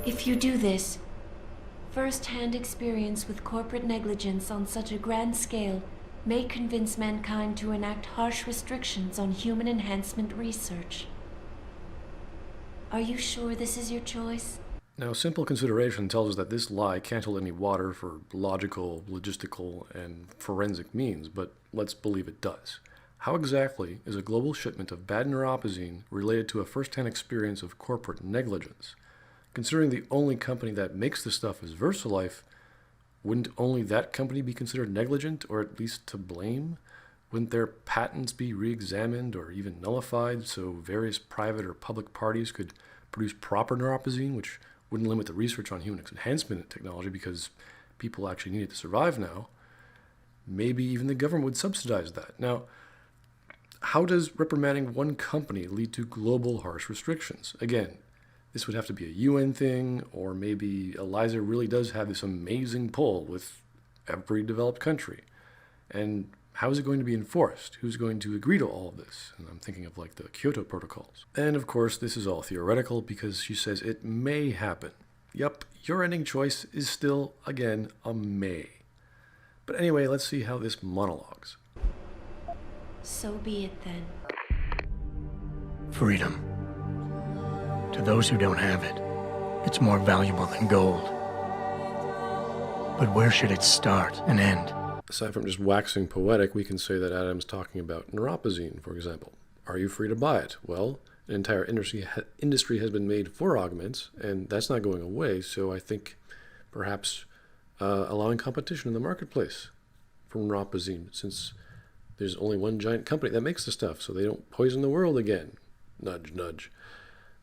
If you do this, first-hand experience with corporate negligence on such a grand scale may convince mankind to enact harsh restrictions on human enhancement research. Are you sure this is your choice? Now, simple consideration tells us that this lie can't hold any water for logical, logistical, and forensic means, but let's believe it does. How exactly is a global shipment of bad neuropozyne related to a first-hand experience of corporate negligence? Considering the only company that makes the stuff is VersaLife, wouldn't only that company be considered negligent, or at least to blame? Wouldn't their patents be re-examined or even nullified so various private or public parties could produce proper neuropozyne, which wouldn't limit the research on human enhancement technology because people actually need it to survive now? Maybe even the government would subsidize that. Now, how does reprimanding one company lead to global harsh restrictions? Again, this would have to be a UN thing, or maybe ELISA really does have this amazing pull with every developed country. And how is it going to be enforced? Who's going to agree to all of this? And I'm thinking of like the Kyoto protocols. And of course, this is all theoretical because she says it may happen. Yup, your ending choice is still, again, a may. But anyway, let's see how this monologues. So be it then. Freedom. To those who don't have it, it's more valuable than gold. But where should it start and end? Aside from just waxing poetic, we can say that Adam's talking about neuropozyne, for example. Are you free to buy it? Well, an entire industry has been made for augments, and that's not going away, so I think perhaps allowing competition in the marketplace for neuropozyne, since there's only one giant company that makes the stuff, so they don't poison the world again. Nudge, nudge.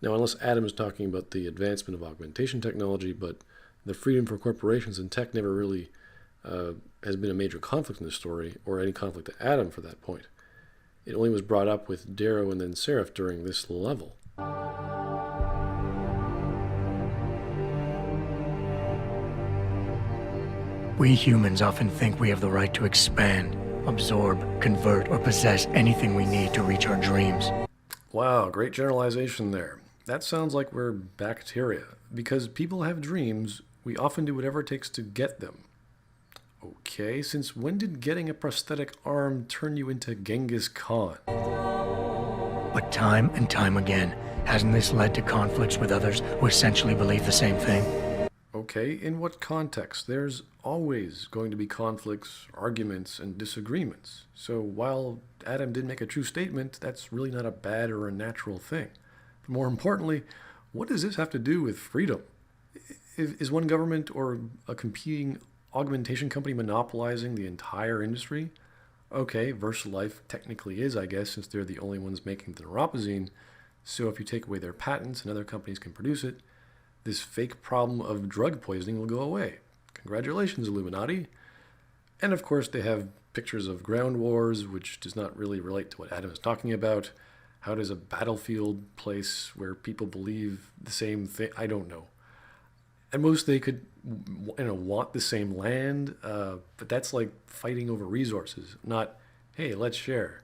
Now, unless Adam is talking about the advancement of augmentation technology, but the freedom for corporations and tech never really has been a major conflict in this story, or any conflict to Adam for that point. It only was brought up with Darrow and then Seraph during this level. We humans often think we have the right to expand, absorb, convert, or possess anything we need to reach our dreams. Wow, great generalization there. That sounds like we're bacteria. Because people have dreams, we often do whatever it takes to get them. Okay, since when did getting a prosthetic arm turn you into Genghis Khan? But time and time again, hasn't this led to conflicts with others who essentially believe the same thing? Okay, in what context? There's always going to be conflicts, arguments, and disagreements. So while Adam did make a true statement, that's really not a bad or a natural thing. But more importantly, what does this have to do with freedom? Is one government or a competing augmentation company monopolizing the entire industry? Okay, VersaLife technically is, I guess, since they're the only ones making the neuropozyne. So if you take away their patents and other companies can produce it, this fake problem of drug poisoning will go away. Congratulations, Illuminati. And of course, they have pictures of ground wars, which does not really relate to what Adam is talking about. How does a battlefield place where people believe the same thing? I don't know. At most, they could, want the same land, but that's like fighting over resources, not, hey, let's share.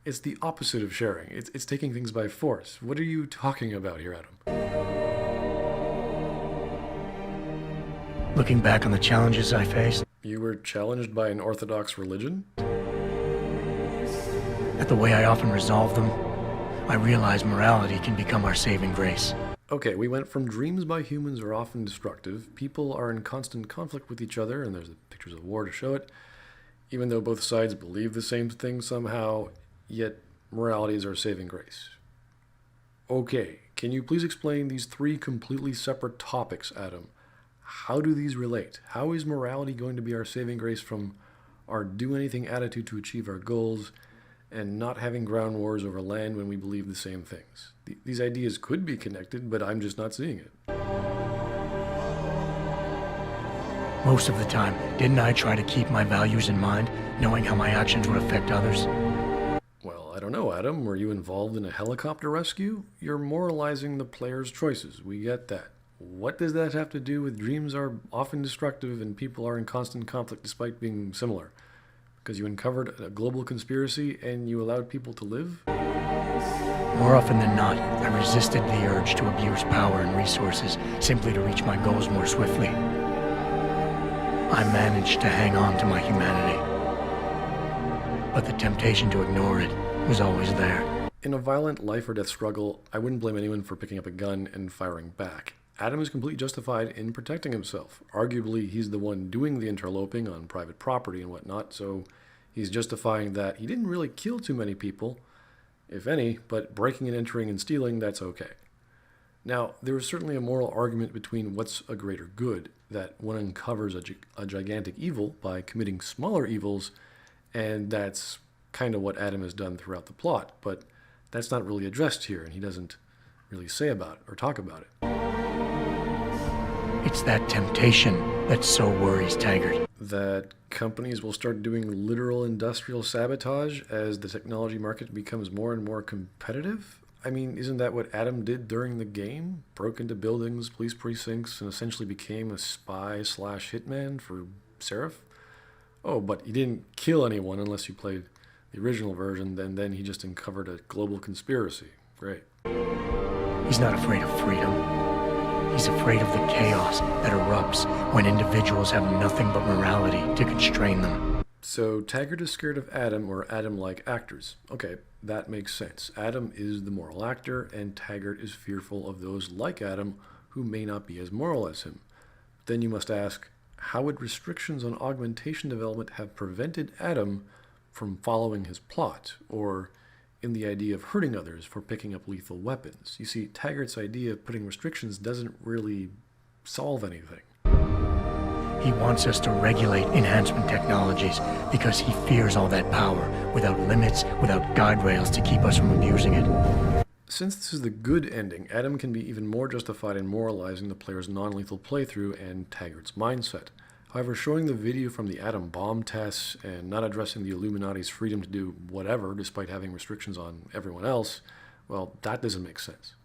It's the opposite of sharing. It's taking things by force. What are you talking about here, Adam? Looking back on the challenges I faced, You were challenged by an orthodox religion? at the way I often resolve them, I realize morality can become our saving grace. Okay, we went from dreams by humans are often destructive, people are in constant conflict with each other, and there's pictures of war to show it, even though both sides believe the same thing somehow, yet morality is our saving grace. Okay, can you please explain these three completely separate topics, Adam? How do these relate? How is morality going to be our saving grace from our do-anything attitude to achieve our goals and not having ground wars over land when we believe the same things? These ideas could be connected, but I'm just not seeing it. Most of the time, didn't I try to keep my values in mind, knowing how my actions would affect others? Well, I don't know, Adam. Were you involved in a helicopter rescue? You're moralizing the player's choices. We get that. What does that have to do with dreams are often destructive and people are in constant conflict despite being similar? Because you uncovered a global conspiracy and you allowed people to live? More often than not, I resisted the urge to abuse power and resources simply to reach my goals more swiftly. I managed to hang on to my humanity, but the temptation to ignore it was always there. In a violent life or death struggle, I wouldn't blame anyone for picking up a gun and firing back. Adam is completely justified in protecting himself. Arguably, he's the one doing the interloping on private property and whatnot, so he's justifying that he didn't really kill too many people, if any, but breaking and entering and stealing, that's okay. Now, there is certainly a moral argument between what's a greater good, that one uncovers a gigantic evil by committing smaller evils, and that's kind of what Adam has done throughout the plot, but that's not really addressed here, and he doesn't really say about it or talk about it. It's that temptation that so worries Taggart. That companies will start doing literal industrial sabotage as the technology market becomes more and more competitive? I mean, isn't that what Adam did during the game? Broke into buildings, police precincts, and essentially became a spy/hitman for Seraph? Oh, but he didn't kill anyone unless you played the original version, and then he just uncovered a global conspiracy. Great. He's not afraid of freedom. He's afraid of the chaos that erupts when individuals have nothing but morality to constrain them. So Taggart is scared of Adam or Adam-like actors. Okay, that makes sense. Adam is the moral actor, and Taggart is fearful of those like Adam who may not be as moral as him. Then you must ask, how would restrictions on augmentation development have prevented Adam from following his plot, or in the idea of hurting others for picking up lethal weapons? You see, Taggart's idea of putting restrictions doesn't really solve anything. He wants us to regulate enhancement technologies because he fears all that power, without limits, without guide rails to keep us from abusing it. Since this is the good ending, Adam can be even more justified in moralizing the player's non-lethal playthrough and Taggart's mindset. However, showing the video from the atom bomb tests and not addressing the Illuminati's freedom to do whatever despite having restrictions on everyone else, well, that doesn't make sense.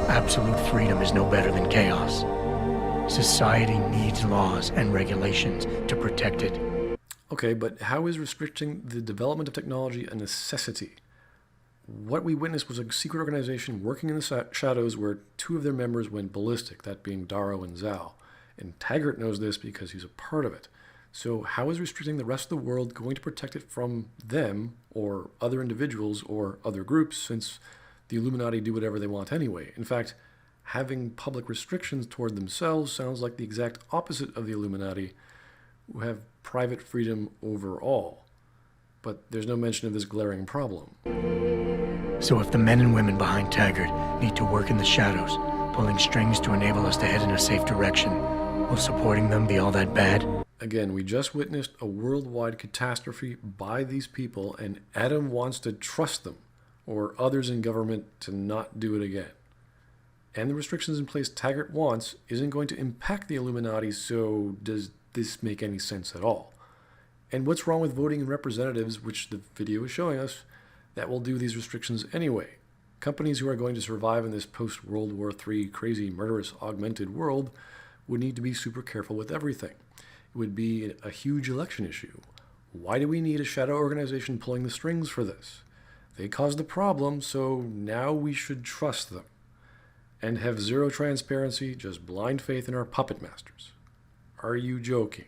Absolute freedom is no better than chaos. Society needs laws and regulations to protect it. Okay, but how is restricting the development of technology a necessity? What we witnessed was a secret organization working in the shadows where two of their members went ballistic, that being Darrow and Zhao. And Taggart knows this because he's a part of it. So how is restricting the rest of the world going to protect it from them, or other individuals, or other groups, since the Illuminati do whatever they want anyway? In fact, having public restrictions toward themselves sounds like the exact opposite of the Illuminati, who have private freedom over all. But there's no mention of this glaring problem. So if the men and women behind Taggart need to work in the shadows, pulling strings to enable us to head in a safe direction, will supporting them be all that bad? Again, we just witnessed a worldwide catastrophe by these people, and Adam wants to trust them, or others in government to not do it again. And the restrictions in place Taggart wants isn't going to impact the Illuminati, so does this make any sense at all? And what's wrong with voting in representatives, which the video is showing us, that will do these restrictions anyway? Companies who are going to survive in this post-World War III crazy, murderous, augmented world would need to be super careful with everything. It would be a huge election issue. Why do we need a shadow organization pulling the strings for this? They caused the problem, so now we should trust them. And have zero transparency, just blind faith in our puppet masters. Are you joking?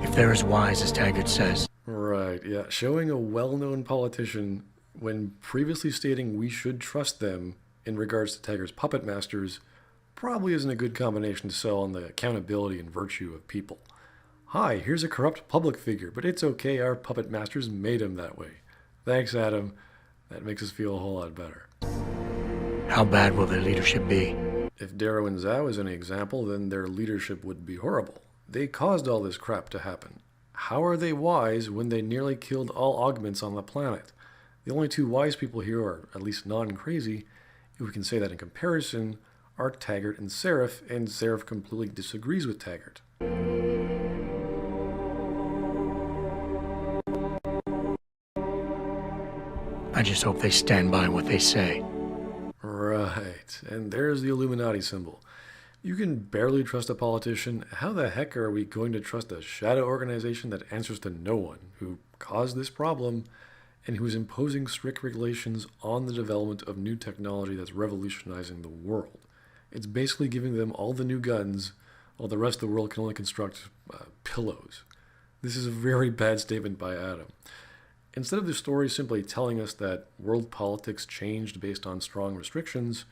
If they're as wise as Taggart says. Right, yeah. Showing a well-known politician when previously stating we should trust them in regards to Taggart's puppet masters probably isn't a good combination to sell on the accountability and virtue of people. Hi, here's a corrupt public figure, but it's okay, our puppet masters made him that way. Thanks, Adam. That makes us feel a whole lot better. How bad will their leadership be? If Darrow and Zhao is any example, then their leadership would be horrible. They caused all this crap to happen. How are they wise when they nearly killed all augments on the planet? The only two wise people here, or at least non-crazy, if we can say that in comparison, are Taggart and Seraph, and Seraph completely disagrees with Taggart. I just hope they stand by what they say. Right, and there's the Illuminati symbol. You can barely trust a politician. How the heck are we going to trust a shadow organization that answers to no one, who caused this problem and who is imposing strict regulations on the development of new technology that's revolutionizing the world. It's basically giving them all the new guns while the rest of the world can only construct pillows. This is a very bad statement by Adam. Instead of the story simply telling us that world politics changed based on strong restrictions,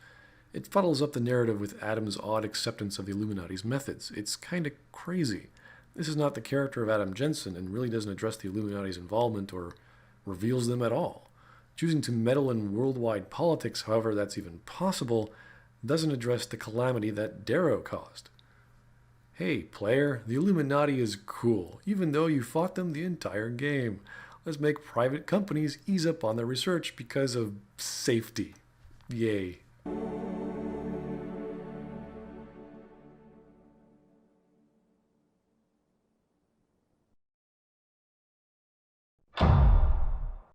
it fuddles up the narrative with Adam's odd acceptance of the Illuminati's methods. It's kind of crazy. This is not the character of Adam Jensen and really doesn't address the Illuminati's involvement or reveals them at all. Choosing to meddle in worldwide politics, however that's even possible, doesn't address the calamity that Darrow caused. Hey, player, the Illuminati is cool, even though you fought them the entire game. Let's make private companies ease up on their research because of safety. Yay.